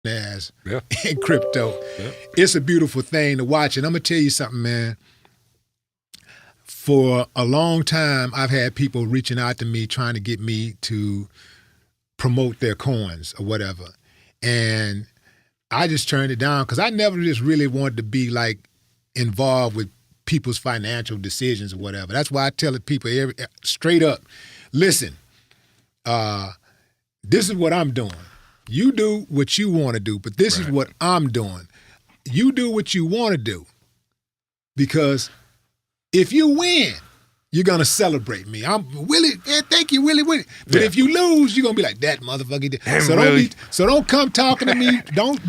as in crypto. It's a beautiful thing to watch. And I'm going to tell you something, man. For a long time, I've had people reaching out to me trying to get me to promote their coins or whatever. And I just turned it down because I never just really wanted to be like involved with people's financial decisions or whatever. That's why I tell people straight up, listen, this is what I'm doing. You do what you want to do, but this is what I'm doing. You do what you want to do. Because if you win, you're going to celebrate me. I'm Willie, man, thank you, Willie. But if you lose, you're going to be like, that motherfucker did. So don't come talking to me. Don't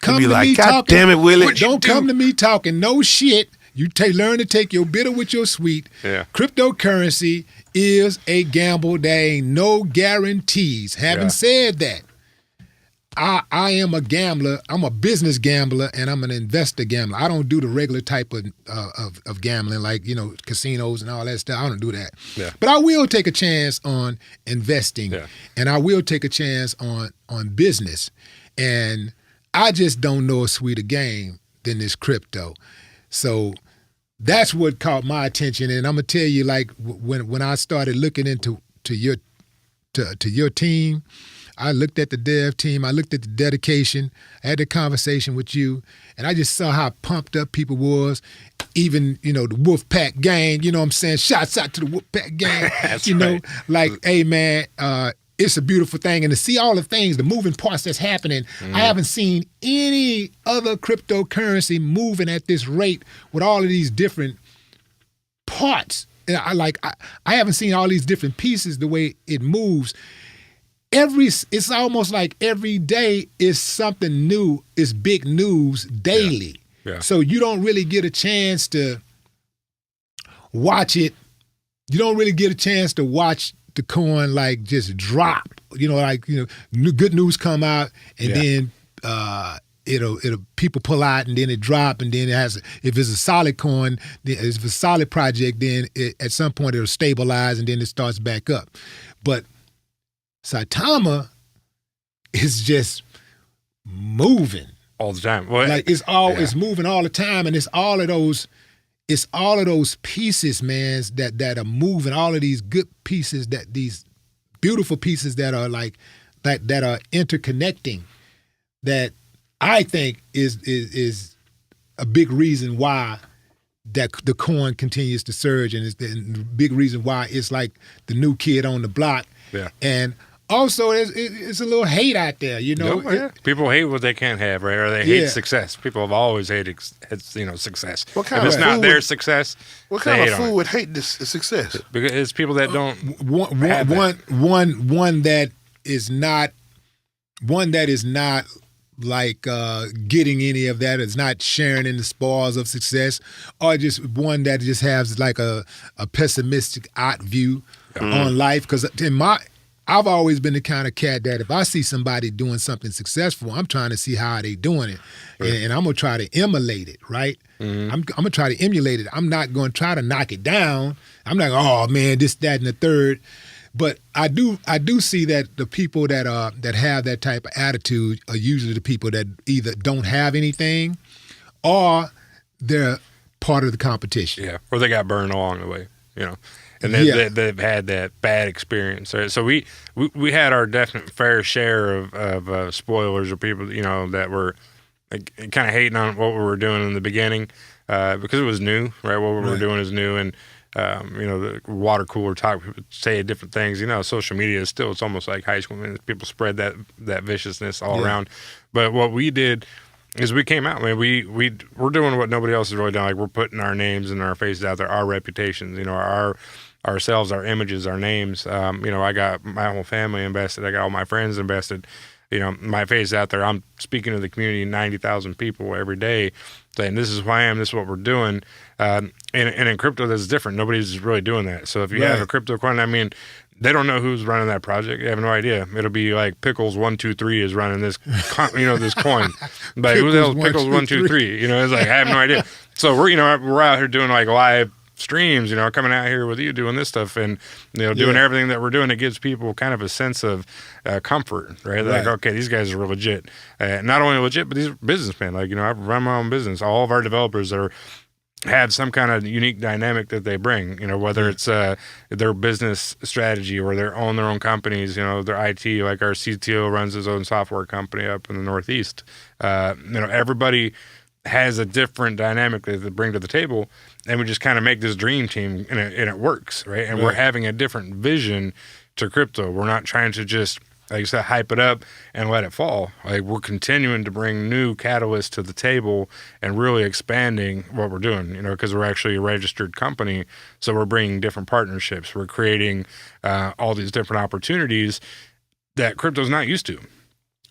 come to me talking. Damn it, Willie. Don't come to me talking no shit. You learn to take your bitter with your sweet. Yeah. Cryptocurrency is a gamble. There ain't no guarantees. Having said that, I am a gambler. I'm a business gambler, and I'm an investor gambler. I don't do the regular type of gambling, like, casinos and all that stuff. I don't do that. Yeah. But I will take a chance on investing, and I will take a chance on business. And I just don't know a sweeter game than this crypto. So that's what caught my attention. And I'm gonna tell you, like, when I started looking into your team. I looked at the dev team. I looked at the dedication. I had the conversation with you, and I just saw how pumped up people was. Even, the Wolf Pack gang, you know what I'm saying? Shouts out to the Wolf Pack gang. That's like, hey, man, it's a beautiful thing. And to see all the things, the moving parts that's happening, I haven't seen any other cryptocurrency moving at this rate with all of these different parts. And I haven't seen all these different pieces the way it moves. It's almost like every day is something new. It's big news daily. Yeah. So you don't really get a chance to watch it. You don't really get a chance to watch the coin like just drop. Good news come out and then it'll people pull out and then it drop, and then if it's a solid coin, if it's a solid project, then at some point it'll stabilize and then it starts back up. But Saitama is just moving all the time. Well, like it's moving all the time, and it's all of those pieces, man, that are moving. All of these good pieces, these beautiful pieces that are like that are interconnecting. That I think is a big reason why that the coin continues to surge, and it's the big reason why it's like the new kid on the block. Yeah, and also, it's a little hate out there, People hate what they can't have, right? Or they hate success. People have always hated, success. What kind if it's of not their success, what kind of fool would hate this success? Because it's people that don't one that is not like getting any of that, is not sharing in the spoils of success, or just one that just has like a pessimistic art view on life. Because I've always been the kind of cat that if I see somebody doing something successful, I'm trying to see how they doing it, and I'm gonna try to emulate it, right? I'm gonna try to emulate it. I'm not gonna try to knock it down. I'm not, oh man, this, that, and the third. But I do see that the people that have that type of attitude are usually the people that either don't have anything, or they're part of the competition. Yeah, or they got burned along the way, And they've had that bad experience. So we had our definite fair share of spoilers, or people, that were kind of hating on what we were doing in the beginning because it was new, right? What we were doing is new, and the water cooler talk, people say different things. Social media is still, it's almost like high school. People spread that viciousness all around. But what we did is we came out, man. We're doing what nobody else has really done. Like, we're putting our names and our faces out there, our reputations, ourselves, our images, our names. I got my whole family invested. I got all my friends invested. My face out there. I'm speaking to the community, 90,000 people every day, saying this is who I am, this is what we're doing. And in crypto, that's different. Nobody's really doing that. So if you have a crypto coin, they don't know who's running that project. They have no idea. It'll be like Pickles123 is running this, this coin. Like, who the hell is Pickles123? It's like, I have no idea. So we're out here doing like live streams, coming out here with you doing this stuff and, doing everything that we're doing. It gives people kind of a sense of comfort, right? Like, okay, these guys are legit. Not only legit, but these are businessmen. Like, I run my own business. All of our developers have some kind of unique dynamic that they bring, whether it's their business strategy or they own their own companies, their IT, like our CTO runs his own software company up in the Northeast. Everybody has a different dynamic that they bring to the table, and we just kind of make this dream team, and it works, right? And we're having a different vision to crypto. We're not trying to just, like you said, hype it up and let it fall. Like, we're continuing to bring new catalysts to the table and really expanding what we're doing, because we're actually a registered company. So we're bringing different partnerships. We're creating all these different opportunities that crypto's not used to.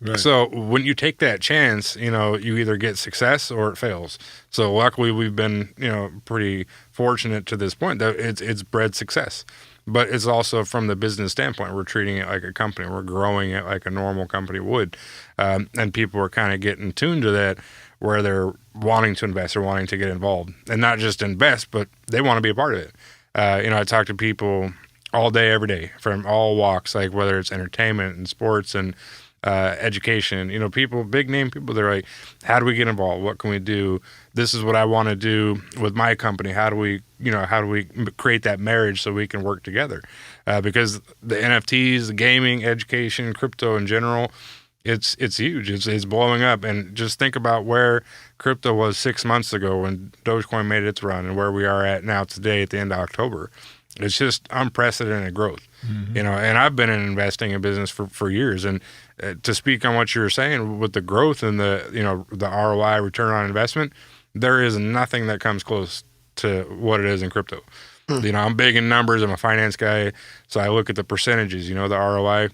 Right. So when you take that chance, you either get success or it fails. So luckily we've been, pretty fortunate to this point that it's bred success. But it's also from the business standpoint, we're treating it like a company. We're growing it like a normal company would. And people are kind of getting tuned to that, where they're wanting to invest or wanting to get involved. And not just invest, but they want to be a part of it. I talk to people all day, every day, from all walks, like whether it's entertainment and sports and education, people, big name people, they're like, how do we get involved? What can we do? This is what I want to do with my company. How do we create that marriage so we can work together? Because the NFTs, the gaming, education, crypto in general, it's huge. It's blowing up. And just think about where crypto was 6 months ago when Dogecoin made its run and where we are at now today at the end of October. It's just unprecedented growth, and I've been investing in business for years. And to speak on what you were saying with the growth and the ROI, return on investment, there is nothing that comes close to what it is in crypto. I'm big in numbers. I'm a finance guy, so I look at the percentages, the ROI.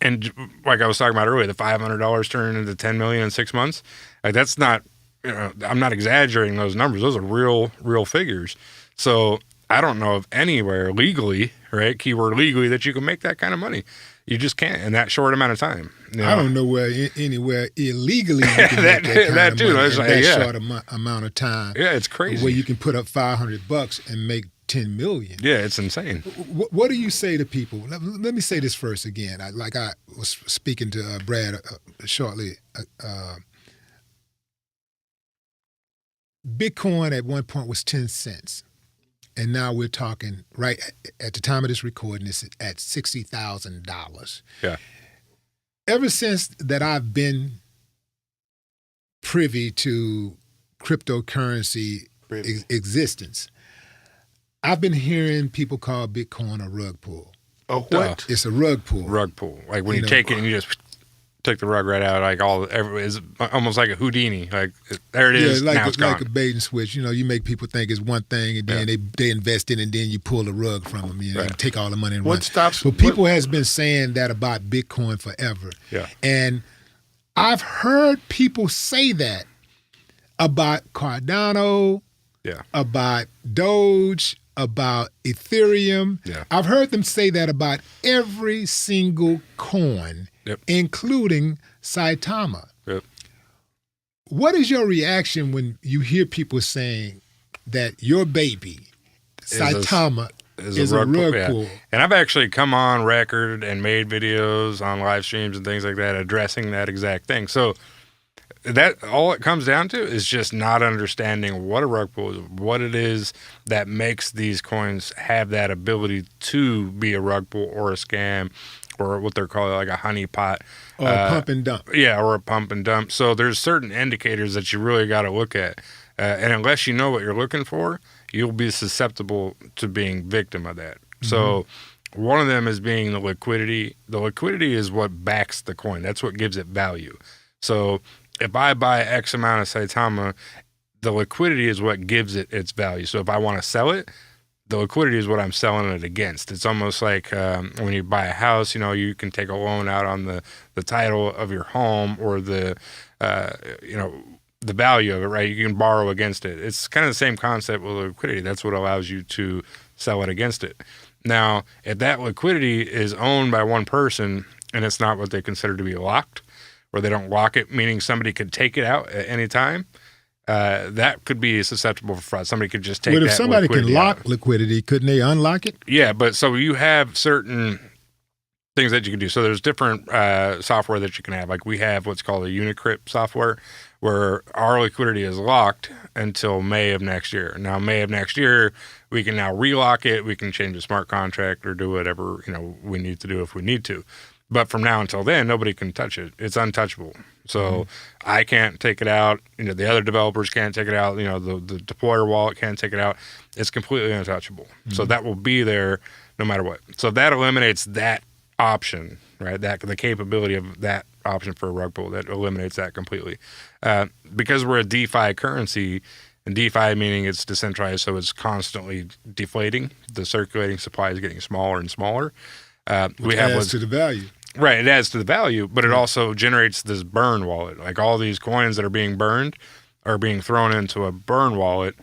And like I was talking about earlier, the $500 turning into $10 million in 6 months, like that's not, I'm not exaggerating those numbers. Those are real figures. So I don't know of anywhere legally, right? Keyword legally, that you can make that kind of money. You just can't in that short amount of time. I don't know anywhere illegally you can make that kind of money in that short amount of time. Yeah, it's crazy. Where you can put up $500 and make $10 million. Yeah, it's insane. What do you say to people? Let me say this first again. I was speaking to Brad shortly. Bitcoin at one point was 10 cents. And now we're talking, right at the time of this recording, it's at $60,000. Yeah. Ever since that I've been privy to cryptocurrency existence, I've been hearing people call Bitcoin a rug pull. A what? It's a rug pull. Rug pull. Like when you take it and you just took the rug right out, like it's almost like a Houdini. Like there it is. Yeah, now it's gone. Like a bait and switch. You make people think it's one thing, and then they invest in it, and then you pull the rug from them. And take all the money and run. But people has been saying that about Bitcoin forever. Yeah. And I've heard people say that about Cardano. Yeah. About Doge. About Ethereum. Yeah. I've heard them say that about every single coin. Yep. Including Saitama. Yep. What is your reaction when you hear people saying that your baby, Saitama, is a rug pull? And I've actually come on record and made videos on live streams and things like that addressing that exact thing. So that all it comes down to is just not understanding what a rug pull is, what it is that makes these coins have that ability to be a rug pull or a scam, or what they're calling like a honeypot. Or a pump and dump. Yeah, or a pump and dump. So there's certain indicators that you really got to look at. And unless you know what you're looking for, you'll be susceptible to being victim of that. Mm-hmm. So one of them is being the liquidity. The liquidity is what backs the coin. That's what gives it value. So if I buy X amount of Saitama, the liquidity is what gives it its value. So if I want to sell it, the liquidity is what I'm selling it against. It's almost like when you buy a house, you can take a loan out on the title of your home or the value of it, right? You can borrow against it. It's kind of the same concept with liquidity. That's what allows you to sell it against it. Now, if that liquidity is owned by one person and it's not what they consider to be locked, or they don't lock it, meaning somebody could take it out at any time, that could be susceptible for fraud. Somebody could just take But if that somebody can liquidity lock out. liquidity, couldn't they unlock it? Yeah, but so you have certain things that you can do. So there's different software that you can have. Like we have what's called a Unicrypt software, where our liquidity is locked until May of next year. Now, May of next year, we can now relock it. We can change the smart contract or do whatever we need to do if we need to. But from now until then, nobody can touch it. It's untouchable. So I can't take it out. The other developers can't take it out. The deployer wallet can't take it out. It's completely untouchable. So that will be there no matter what. So that eliminates that option, right? The capability of that option for a rug pull, that eliminates that completely. Because we're a DeFi currency, and DeFi meaning it's decentralized, so it's constantly deflating. The circulating supply is getting smaller and smaller. Which adds to the value. Right, it adds to the value, but it also generates this burn wallet. Like all these coins that are being burned are being thrown into a burn wallet,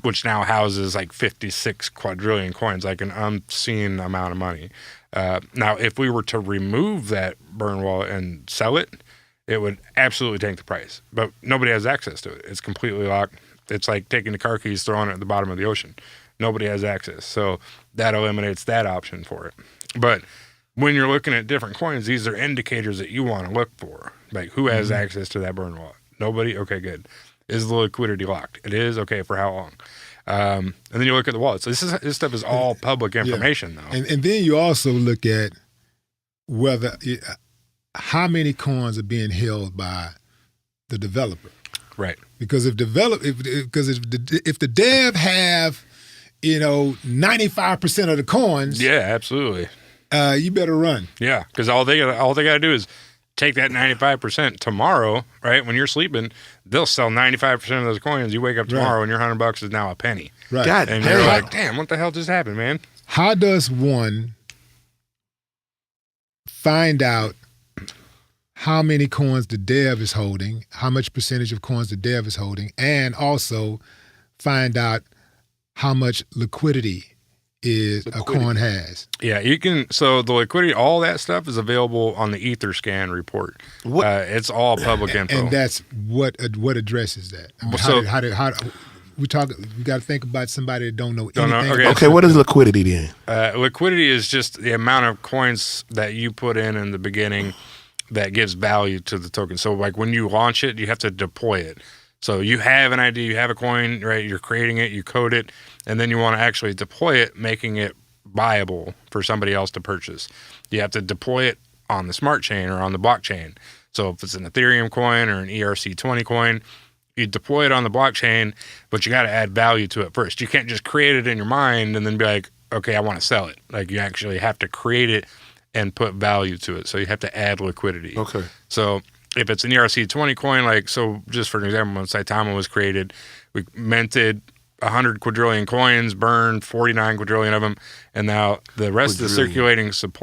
which now houses like 56 quadrillion coins, like an unseen amount of money. Now, if we were to remove that burn wallet and sell it, it would absolutely tank the price. But nobody has access to it. It's completely locked. It's like taking the car keys, throwing it at the bottom of the ocean. Nobody has access. So that eliminates that option for it. But when you're looking at different coins, these are indicators that you want to look for. Like, who has access to that burn wallet? Nobody? Okay, good. Is the liquidity locked? It is? Okay, for how long? And then you look at the wallets. This stuff is all public information, though. And then you also look at how many coins are being held by the developer. Right. Because if the dev have 95% of the coins, yeah, absolutely. You better run. Yeah, because all they got to do is take that 95% tomorrow, right? When you're sleeping, they'll sell 95% of those coins. You wake up tomorrow and your $100 is now a penny. Right. God, and you're like, damn, what the hell just happened, man? How does one find out how many coins the dev is holding, how much percentage of coins the dev is holding, and also find out how much liquidity a coin has? Yeah, you can. So the liquidity, all that stuff is available on the Etherscan report. It's all public info, and that's what addresses that. I mean, we got to think about somebody that don't know anything. Okay, what is liquidity then? Liquidity is just the amount of coins that you put in the beginning that gives value to the token. So like when you launch it, you have to deploy it. So you have an idea, you have a coin, right? You're creating it, you code it, and then you want to actually deploy it, making it viable for somebody else to purchase. You have to deploy it on the smart chain or on the blockchain. So if it's an Ethereum coin or an ERC20 coin, you deploy it on the blockchain, but you got to add value to it first. You can't just create it in your mind and then be like, okay, I want to sell it. Like you actually have to create it and put value to it. So you have to add liquidity. Okay. So if it's an ERC20 coin, so just for an example, when Saitama was created, we minted 100 quadrillion coins, burned 49 quadrillion of them, and now the rest of the circulating supply